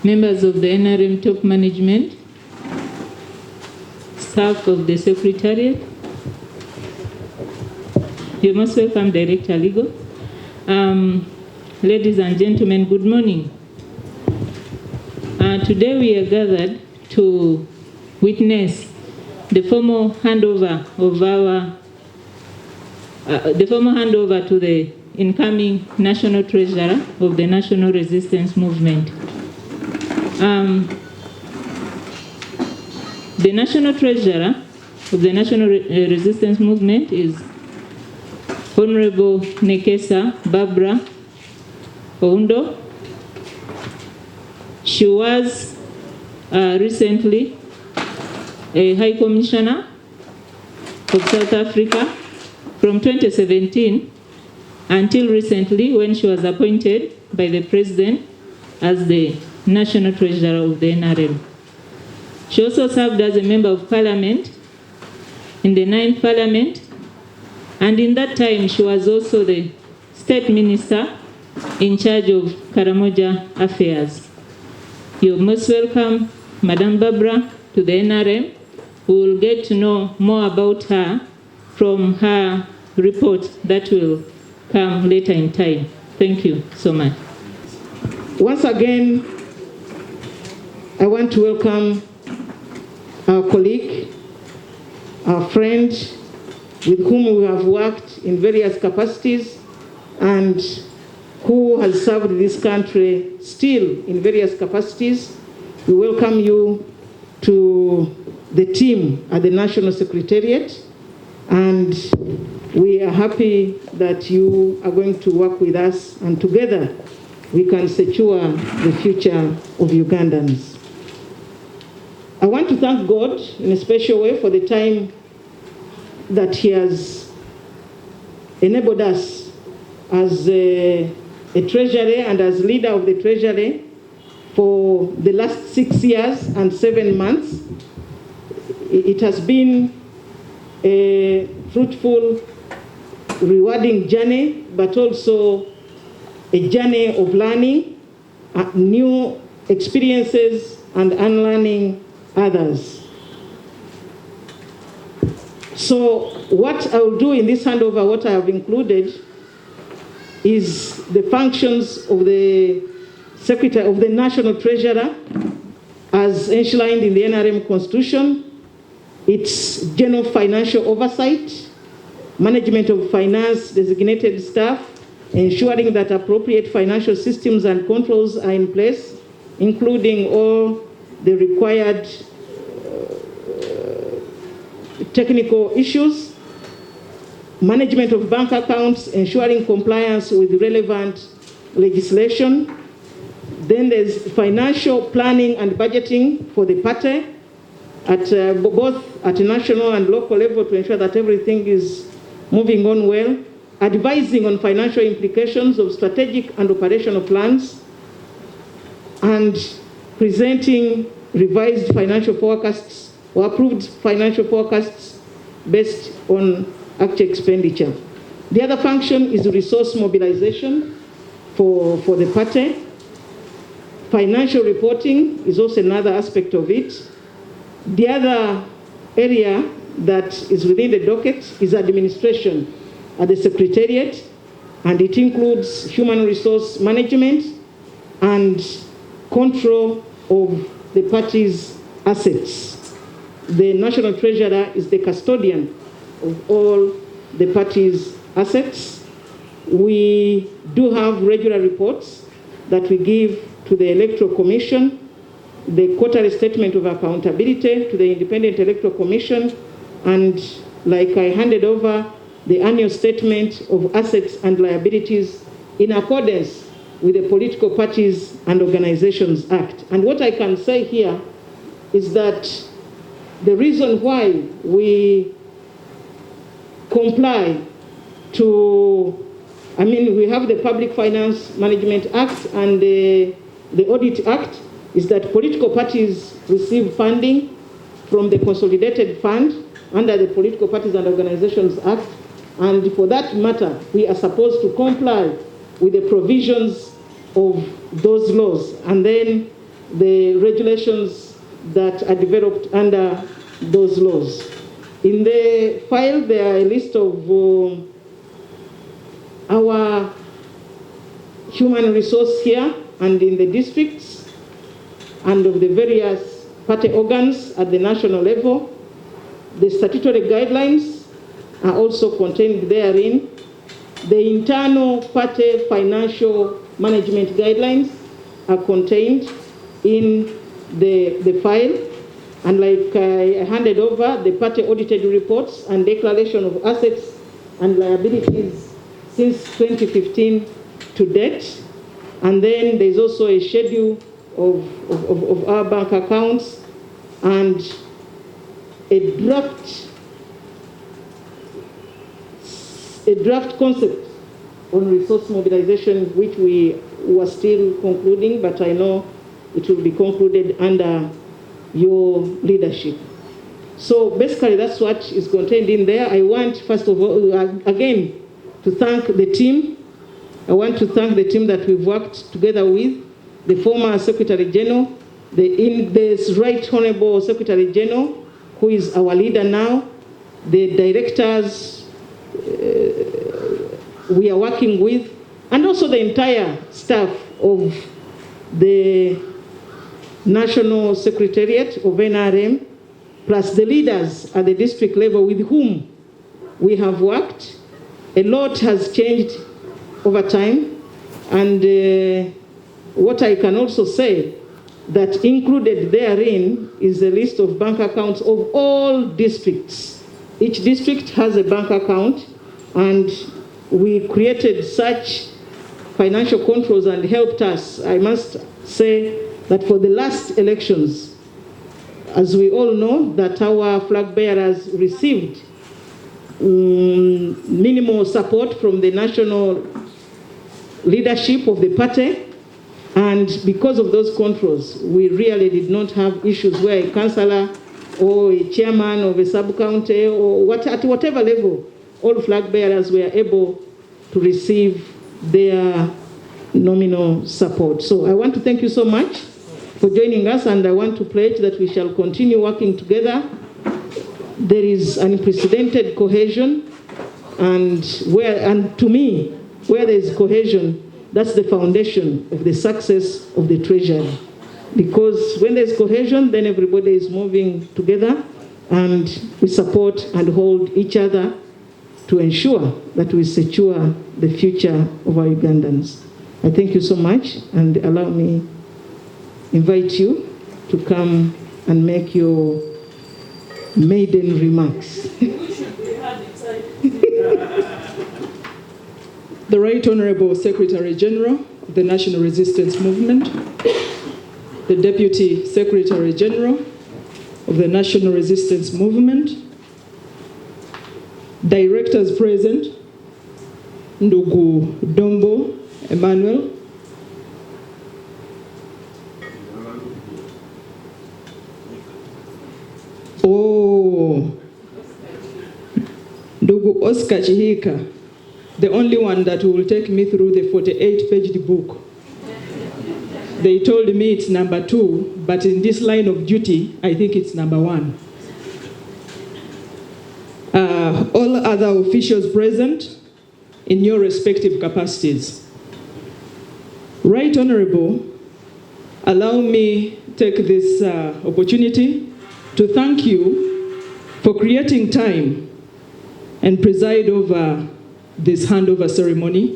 members of the NRM top management, staff of the secretariat, you're most welcome, Director Legal. Ladies and gentlemen, good morning. Today we are gathered to witness the formal handover to the incoming National Treasurer of the National Resistance Movement. The National Treasurer of the National Resistance Movement is Honorable Nekesa Babrah Nekesa. She was recently a High Commissioner of South Africa from 2017 until recently, when she was appointed by the President as the National Treasurer of the NRM. She also served as a Member of Parliament in the 9th Parliament, and in that time she was also the State Minister in charge of Karamoja affairs. You're most welcome, Madam Barbara, to the NRM. We will get to know more about her from her report that will come later in time. Thank you so much. Once again, I want to welcome our colleague, our friend, with whom we have worked in various capacities and who has served this country still in various capacities. We welcome you to the team at the National Secretariat, and we are happy that you are going to work with us, and together we can secure the future of Ugandans. I want to thank God in a special way for the time that He has enabled us as a treasury and as leader of the treasury for the last 6 years and 7 months. It has been a fruitful, rewarding journey, but also a journey of learning new experiences and unlearning others. So what I will do in this handover, what I have included, is the functions of the Secretary of the National Treasurer as enshrined in the NRM Constitution, its general financial oversight, management of finance designated staff, ensuring that appropriate financial systems and controls are in place, including all the required technical issues, management of bank accounts, ensuring compliance with relevant legislation. Then there's financial planning and budgeting for the party at both at national and local level to ensure that everything is moving on well, advising on financial implications of strategic and operational plans, and presenting revised financial forecasts or approved financial forecasts based on actual expenditure. The other function is resource mobilization for the party. Financial reporting is also another aspect of it. The other area that is within the docket is administration at the Secretariat, and it includes human resource management and control of the party's assets. The National Treasurer is the custodian of all the party's assets. We do have regular reports that we give to the Electoral Commission, the quarterly statement of accountability to the Independent Electoral Commission, and like I handed over, the annual statement of assets and liabilities in accordance with the Political Parties and Organizations Act. And what I can say here is that the reason why we comply to, we have the Public Finance Management Act and the Audit Act, is that political parties receive funding from the Consolidated Fund under the Political Parties and Organizations Act, and for that matter, we are supposed to comply with the provisions of those laws. And then the regulations that are developed under those laws. In the file, there are a list of our human resource here and in the districts, and of the various party organs at the national level. The statutory guidelines are also contained therein. The internal party financial management guidelines are contained in the file. And like I handed over the party audited reports and declaration of assets and liabilities since 2015 to date. And then there's also a schedule of our bank accounts and a draft concept on resource mobilization, which we were still concluding, but I know it will be concluded under your leadership. So basically that's what is contained in there. I want, first of all, again, to thank the team. I want to thank the team that we've worked together with, the former Secretary General, the Right Honorable Secretary General, who is our leader now, the directors we are working with, and also the entire staff of the National Secretariat of NRM, plus the leaders at the district level with whom we have worked. A lot has changed over time, and what I can also say that included therein is a list of bank accounts of all districts. Each district has a bank account, and we created such financial controls and helped us. I must say that for the last elections, as we all know, that our flag bearers received minimal support from the national leadership of the party, and because of those controls, we really did not have issues where a councillor or a chairman of a sub-county or at whatever level, all flag bearers were able to receive their nominal support. So I want to thank you so much for joining us, and I want to pledge that we shall continue working together. There is unprecedented cohesion, and to me, where there is cohesion, that's the foundation of the success of the Treasury. Because when there's cohesion, then everybody is moving together, and we support and hold each other to ensure that we secure the future of our Ugandans. I thank you so much, and allow me invite you to come and make your maiden remarks. The Right Honorable Secretary General of the National Resistance Movement, the Deputy Secretary General of the National Resistance Movement, Directors present, Ndugu Dombo Emmanuel, Ndugu Oscar Chihika, the only one that will take me through the 48-page book. They told me it's number 2, but in this line of duty, I think it's number 1. All other officials present in your respective capacities. Right Honorable, allow me take this opportunity to thank you for creating time and preside over this handover ceremony.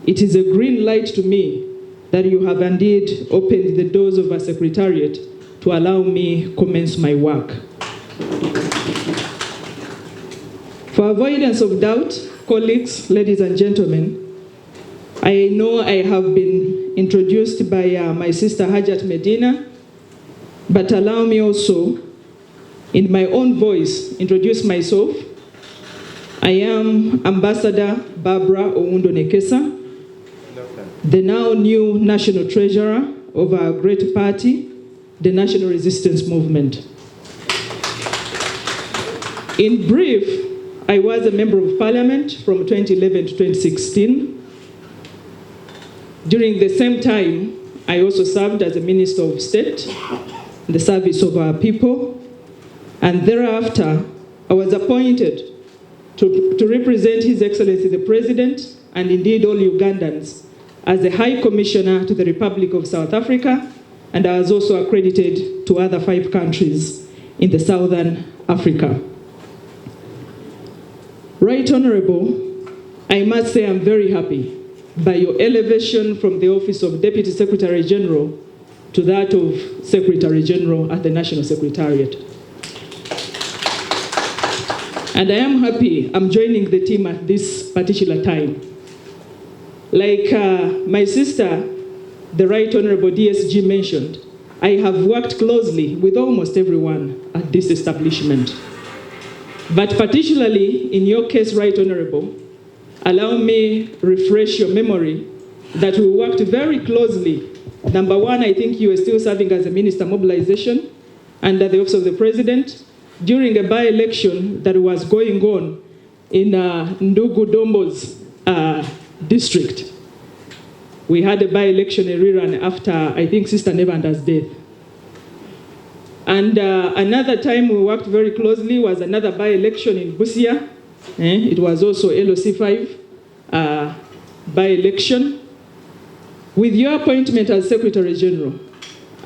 It is a green light to me that you have indeed opened the doors of our secretariat to allow me commence my work. For avoidance of doubt, colleagues, ladies and gentlemen, I know I have been introduced by my sister Hajat Medina, but allow me also, in my own voice, introduce myself. I am Ambassador Barbara Nekesa, the now new National Treasurer of our great party, the National Resistance Movement. In brief, I was a member of Parliament from 2011 to 2016. During the same time, I also served as a Minister of State in the service of our people. And thereafter, I was appointed to represent His Excellency the President and indeed all Ugandans as the High Commissioner to the Republic of South Africa, and I was also accredited to other 5 countries in the Southern Africa. Right Honorable, I must say I'm very happy by your elevation from the office of Deputy Secretary General to that of Secretary General at the National Secretariat. And I am happy I'm joining the team at this particular time. Like my sister, the Right Honorable DSG mentioned, I have worked closely with almost everyone at this establishment. But particularly in your case, Right Honorable, allow me refresh your memory that we worked very closely. Number one, I think you were still serving as a Minister Mobilization under the Office of the President during a by-election that was going on in Ndugu Dombo's district. We had a by-election, a rerun after, I think, Sister Nevanda's death. And another time we worked very closely was another by-election in Busia. It was also LOC5 by-election. With your appointment as Secretary General,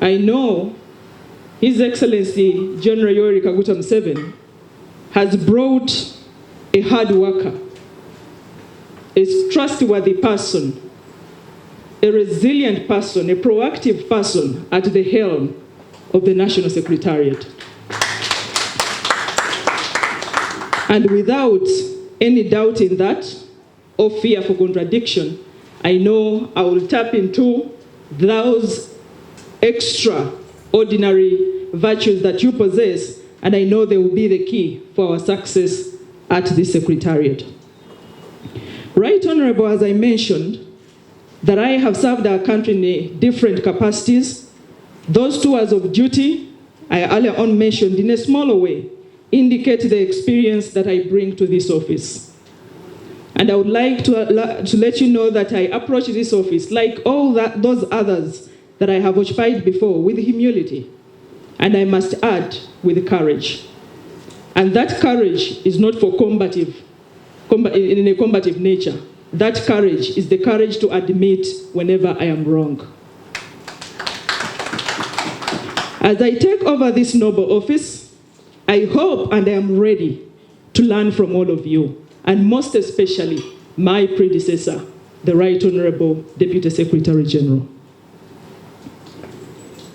I know His Excellency General Yoweri Museveni has brought a hard worker, a trustworthy person, a resilient person, a proactive person at the helm of the National Secretariat. And without any doubt in that, or fear for contradiction, I know I will tap into those extraordinary virtues that you possess, and I know they will be the key for our success at the Secretariat. Right Honorable, as I mentioned, that I have served our country in different capacities. Those tours of duty I earlier on mentioned in a smaller way indicate the experience that I bring to this office. And I would like to let you know that I approach this office, like all those others that I have occupied before, with humility. And I must add, with courage. And that courage is not for in a combative nature. That courage is the courage to admit whenever I am wrong. As I take over this noble office, I hope and I am ready to learn from all of you, and most especially my predecessor, the Right Honorable Deputy Secretary General.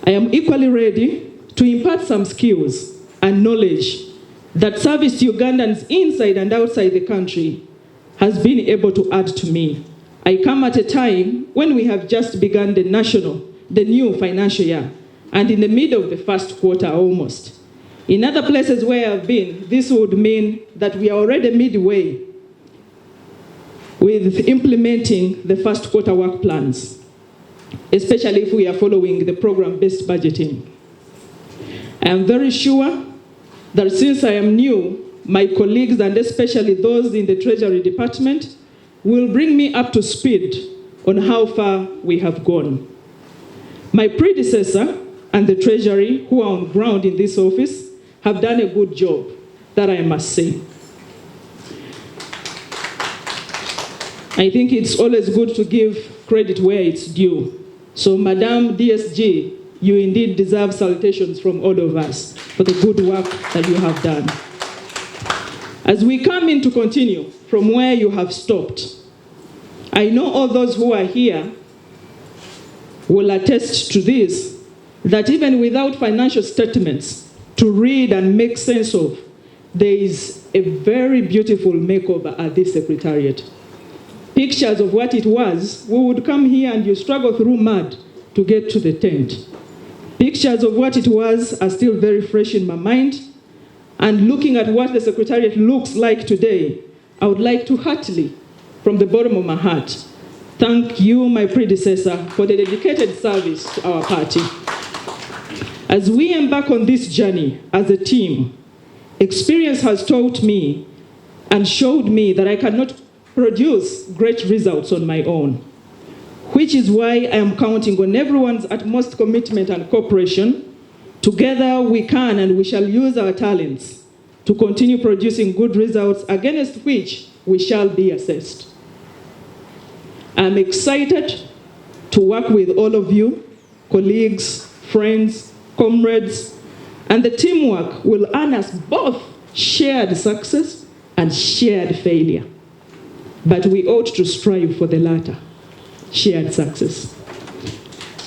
I am equally ready to impart some skills and knowledge that service Ugandans inside and outside the country has been able to add to me. I come at a time when we have just begun the new financial year, and in the middle of the first quarter almost. In other places where I've been, this would mean that we are already midway with implementing the first quarter work plans, especially if we are following the program-based budgeting. I am very sure that since I am new, my colleagues, and especially those in the Treasury Department, will bring me up to speed on how far we have gone. My predecessor and the Treasury, who are on ground in this office, have done a good job, that I must say. I think it's always good to give credit where it's due. So, Madam DSG, you indeed deserve salutations from all of us for the good work that you have done. As we come in to continue from where you have stopped, I know all those who are here will attest to this, that even without financial statements to read and make sense of, there is a very beautiful makeover at this Secretariat. Pictures of what it was, we would come here and you struggle through mud to get to the tent. Pictures of what it was are still very fresh in my mind. And looking at what the Secretariat looks like today, I would like to heartily, from the bottom of my heart, thank you, my predecessor, for the dedicated service to our party. As we embark on this journey as a team, experience has taught me and showed me that I cannot produce great results on my own, which is why I am counting on everyone's utmost commitment and cooperation. Together we can and we shall use our talents to continue producing good results against which we shall be assessed. I'm excited to work with all of you, colleagues, friends, comrades, and the teamwork will earn us both shared success and shared failure. But we ought to strive for the latter, shared success.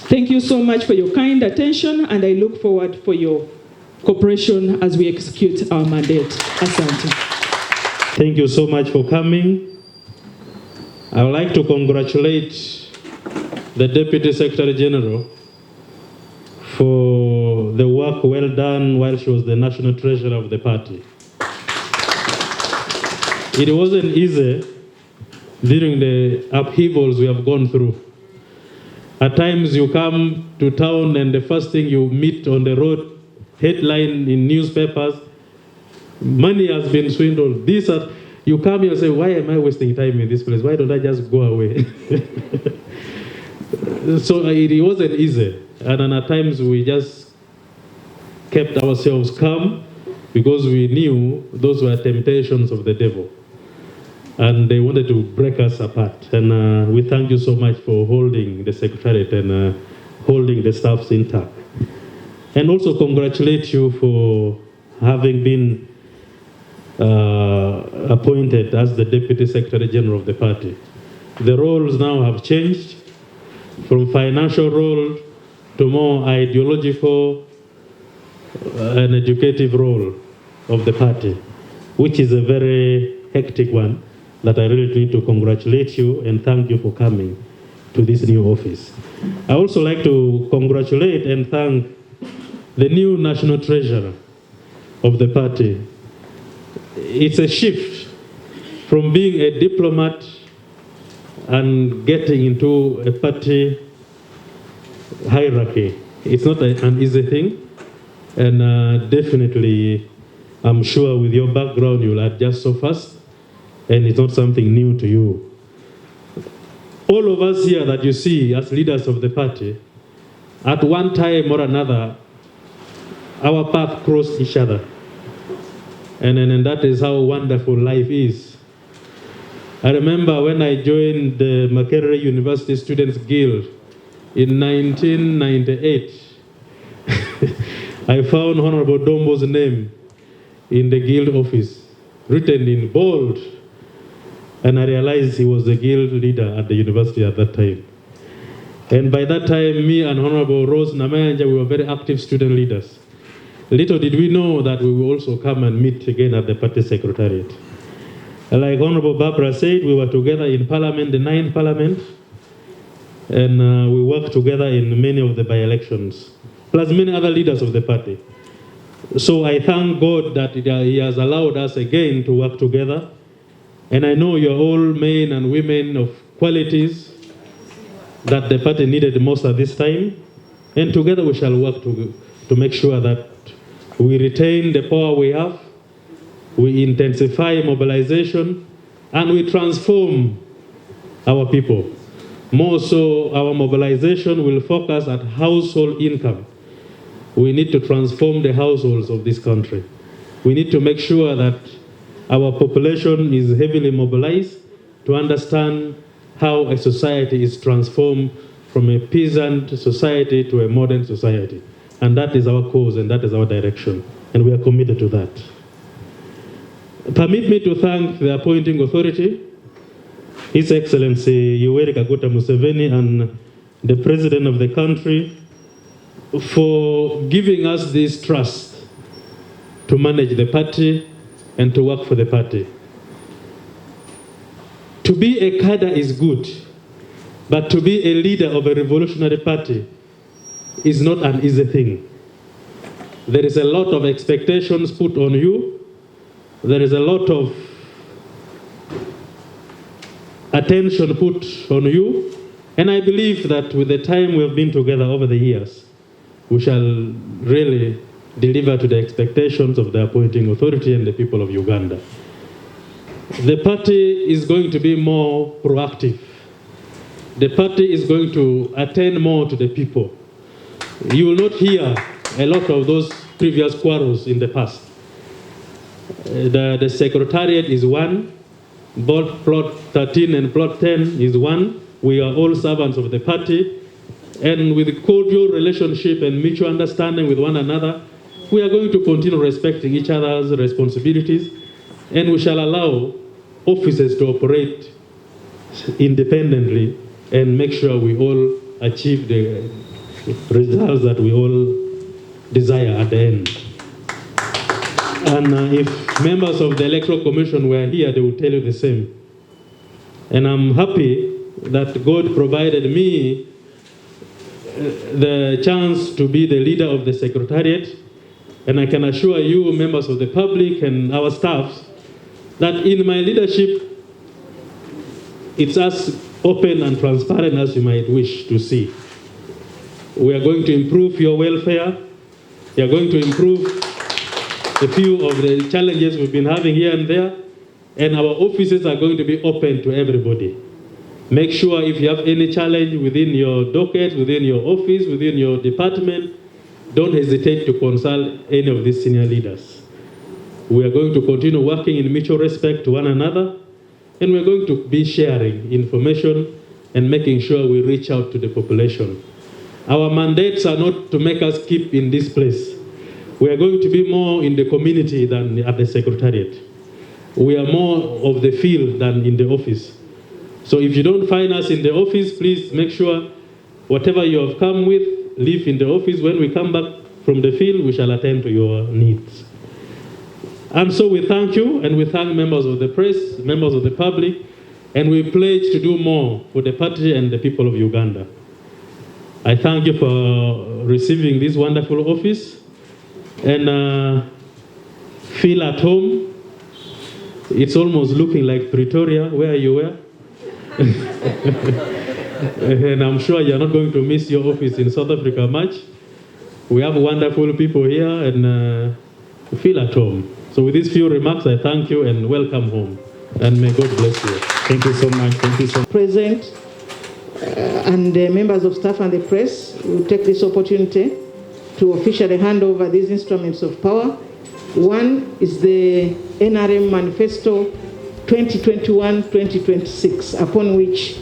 Thank you so much for your kind attention, and I look forward for your cooperation as we execute our mandate. Asante. Thank you so much for coming. I would like to congratulate the Deputy Secretary General for the work well done while she was the National Treasurer of the party. It wasn't easy during the upheavals we have gone through. At times you come to town and the first thing you meet on the road, headline in newspapers, money has been swindled. You come here and say, why am I wasting time in this place? Why don't I just go away? So it wasn't easy. And at times we just kept ourselves calm because we knew those were temptations of the devil. And they wanted to break us apart. And we thank you so much for holding the secretariat and holding the staffs intact. And also congratulate you for having been appointed as the Deputy Secretary General of the party. The roles now have changed from financial role to more ideological and educative role of the party, which is a very hectic one that I really need to congratulate you and thank you for coming to this new office. I also like to congratulate and thank the new National Treasurer of the party. It's a shift from being a diplomat and getting into a party hierarchy. It's not an easy thing, and definitely I'm sure with your background you'll adjust so fast, and it's not something new to you. All of us here that you see as leaders of the party, at one time or another, our path crossed each other. And that is how wonderful life is. I remember when I joined the Makerere University Students Guild in 1998, I found Honorable Dombo's name in the guild office, written in bold. And I realized he was the guild leader at the university at that time. And by that time, me and Honorable Rose Namayanja, we were very active student leaders. Little did we know that we will also come and meet again at the party secretariat. Like Honorable Barbara said, we were together in Parliament, the 9th Parliament, and we worked together in many of the by-elections, plus many other leaders of the party. So I thank God that He has allowed us again to work together. And I know you're all men and women of qualities that the party needed most at this time. And together we shall work to make sure that we retain the power we have, we intensify mobilization, and we transform our people. More so, our mobilization will focus at household income. We need to transform the households of this country. We need to make sure that our population is heavily mobilized to understand how a society is transformed from a peasant society to a modern society. And that is our cause and that is our direction. And we are committed to that. Permit me to thank the appointing authority, His Excellency Yoweri Museveni and the President of the country for giving us this trust to manage the party and to work for the party. To be a cadre is good, but to be a leader of a revolutionary party is not an easy thing. There is a lot of expectations put on you. There is a lot of attention put on you. And I believe that with the time we have been together over the years, we shall really deliver to the expectations of the appointing authority and the people of Uganda. The party is going to be more proactive. the party is going to attend more to the people. You will not hear a lot of those previous quarrels in the past. The secretariat is one, both plot 13 and plot 10 is one. We are all servants of the party, and with cordial relationship and mutual understanding with one another, we are going to continue respecting each other's responsibilities, and we shall allow officers to operate independently and make sure we all achieve the results that we all desire at the end. And if members of the Electoral Commission were here, they would tell you the same. And I'm happy that God provided me the chance to be the leader of the Secretariat. And I can assure you, members of the public and our staff, that in my leadership, it's as open and transparent as you might wish to see. We are going to improve your welfare. We are going to improve a few of the challenges we've been having here and there. And our offices are going to be open to everybody. Make sure if you have any challenge within your docket, within your office, within your department, don't hesitate to consult any of these senior leaders. We are going to continue working in mutual respect to one another, and we're going to be sharing information and making sure we reach out to the population. Our mandates are not to make us keep in this place. We are going to be more in the community than at the Secretariat. We are more of the field than in the office. So if you don't find us in the office, please make sure whatever you have come with, leave in the office. When we come back from the field, we shall attend to your needs. And so we thank you, and we thank members of the press, members of the public, and we pledge to do more for the party and the people of Uganda. I thank you for receiving this wonderful office, and feel at home. It's almost looking like Pretoria, where you were. And I'm sure you're not going to miss your office in South Africa much. We have wonderful people here, and feel at home. So with these few remarks, I thank you and welcome home. And may God bless you. Thank you so much. Thank you so much. Present and the members of staff and the press will take this opportunity to officially hand over these instruments of power. One is the NRM Manifesto 2021-2026, upon which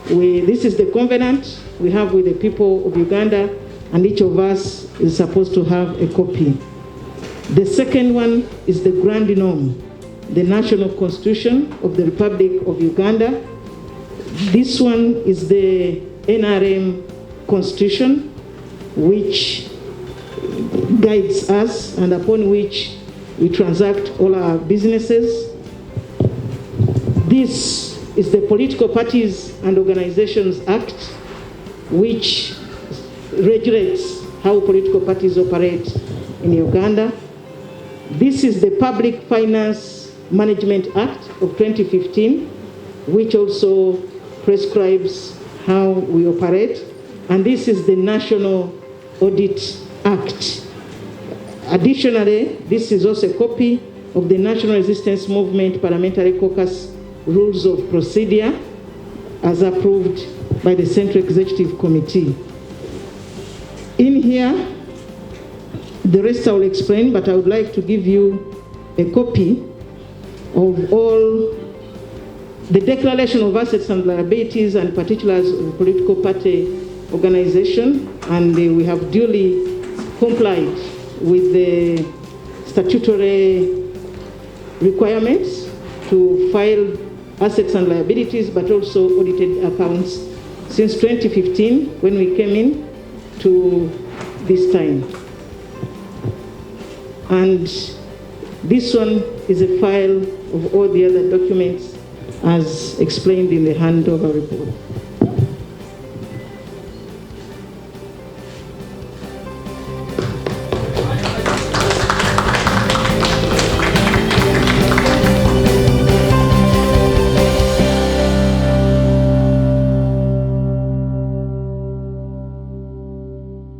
this is the covenant we have with the people of Uganda, and each of us is supposed to have a copy. The second one is the Grand Norm, the National Constitution of the Republic of Uganda. This one is the NRM Constitution, which guides us and upon which we transact all our businesses. This is the Political Parties and Organizations Act, which regulates how political parties operate in Uganda. This is the Public Finance Management Act of 2015, which also prescribes how we operate. And this is the National Audit Act. Additionally, this is also a copy of the National Resistance Movement Parliamentary Caucus Rules of Procedure as approved by the Central Executive Committee. In here, the rest I will explain, but I would like to give you a copy of all the declaration of assets and liabilities and particulars of the political party organization, and we have duly complied with the statutory requirements to file assets and liabilities, but also audited accounts since 2015 when we came in to this time. And this one is a file of all the other documents as explained in the handover report.